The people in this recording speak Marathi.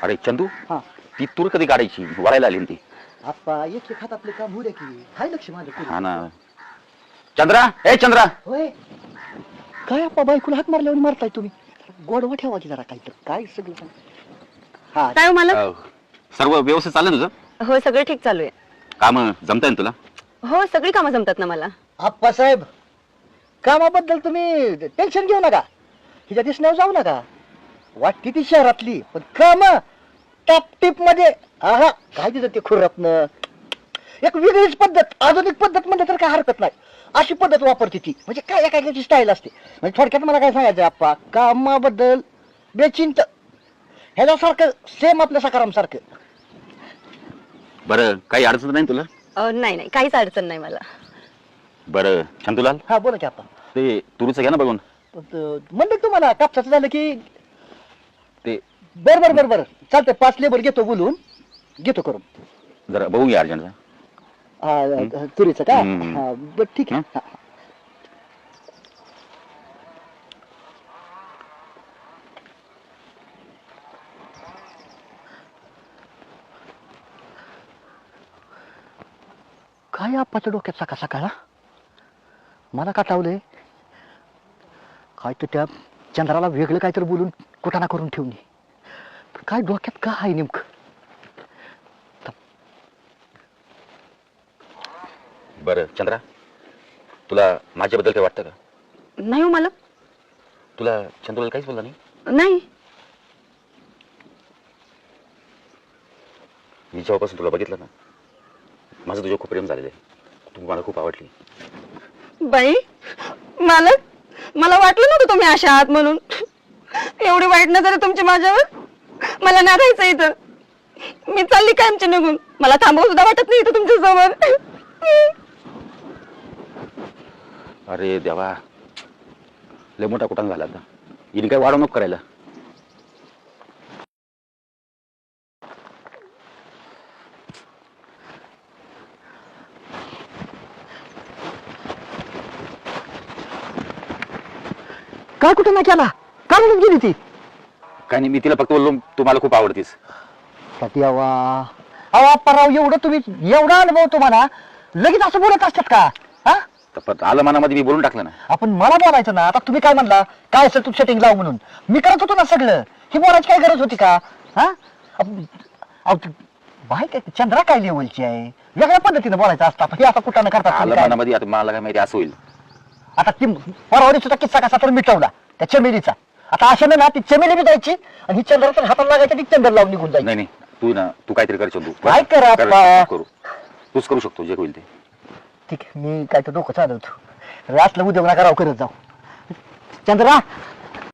अरे चंदू, हा ती तूर कधी काढायची? वरायला आली ना ती. आप्पा एक एक हातातलं काम होऊ द्या की. हाय लक्ष माझं पुढे. हा ना. चंद्रा, ए चंद्रा, होय काय आप्पा बायकोला हाक मारल्यावर मारताय तुम्ही? गोडवा ठेवा की जरा काहीतरी. काय सगळं हा काय हो मला? सर्व व्यवस्थित चाललं ना तुझं? हो सगळं ठीक चालू आहे. काम जमताय ना तुला? हो सगळी कामं जमतात ना मला. आप्पा साहेब कामाबद्दल तुम्ही टेन्शन घेऊ नका. हिच्या दिसण्यावर जाऊ नका. वाटती ती शहरातली पण काम टॉप टिप मध्ये. आहा काय तिथं ते खुरपणं एक वेगळीच पद्धत, आधुनिक पद्धत म्हणजे तर काय हरकत नाही. अशी पद्धत वापरते ती. म्हणजे काय एखाद्याची स्टाईल असते. म्हणजे थोडक्यात मला काय सांगायचं आप्पा, कामाबद्दल बेचिंत ह्याच्यासारखं सेम आपल्या सकाराम सारखं. बरं, काही अडचण नाही ना तुला? नाही नाही काहीच अडचण नाही मला. बरं चंदूलाल, हा बोला की आप्पा. ते तुरीचं घ्या ना बघून. म्हणलं तुम्हाला कापसाचं झालं की ते बर बर बर बर चालतंय. 5 लेबर घेतो बोलून, घेतो करून. जरा बघू घ्या अर्जंट. तुरीचं का? हम्म. हा, बरं ठीक आहे. हा. काय आप्पाच्या डोक्यात सकाळ सकाळ मला काटावलंय. काय तर त्या चंद्राला वेगळं काहीतरी बोलून कुटाणा करून ठेवणे. काय डोक्यात का आहे नेमकं? बरं चंद्रा, तुला माझ्याबद्दल काय वाटतं का? नाही हो मला. तुला चंदूलाल काहीच बोलला नाही? नाही. मी जेव्हापासून तुला बघितलं ना, माझं तुझ्या खूप प्रेम झालेलं आहे. तू मला खूप आवडली. बाई मला मला वाटलं नव्हतं तुम्ही अशा आहात म्हणून. एवढी वाईट नजर आहे तुमची माझ्यावर. मला नाही राहायचं इथं. मी चालली काय आमच्या निघून. मला थांबवू सुद्धा वाटत नाही इथं तुमच्या समोर. अरे देवा, लय मोठा कुटाणा झाला आता. हिने काय वाढव नको करायला. काय कुठं नाही केला? का म्हणून गेली ती? काय नाही, मी तिला फक्त बोललो तू मला खूप आवडतीस. सत्यावा अहो आप्पाराव, एवढं तुम्ही एवढा अनुभव तुम्हाला लगेच असं बोलत असतात का? हा पण आलं मनामध्ये, मी बोलून टाकलं ना. आपण मला बोलायचं ना. आता तुम्ही काय म्हणला, काय असेल तू सेटिंग लाव म्हणून मी करत होतो ना सगळं. ही बोलायची काय गरज होती का? हा बाय काय चंद्रा काय लेवलची आहे, वेगळ्या पद्धतीने बोलायचं असतं. हे आता कुठं करतात आलं तुम्ही काय? मनामध्ये, आता मला काय माहिती असं होईल. आता ती परवाडी सुद्धा किस्सा कसा तर मिटवला त्या चमेलीचा. आता अशाने ना ती चमेली बी जायची आणि ही चंद्रा तर हाताला लागायची, ती चंद्र लावून निघून जायची. नाही नाही, तू काहीतरी कर चंदू. काय करा आप्पा? करू, तूच करू शकतो जे होईल ते. ठीक आहे, मी काय तर डोकं चालवतो. रातलं उद्या नका राव करत जाऊ. चंद्रा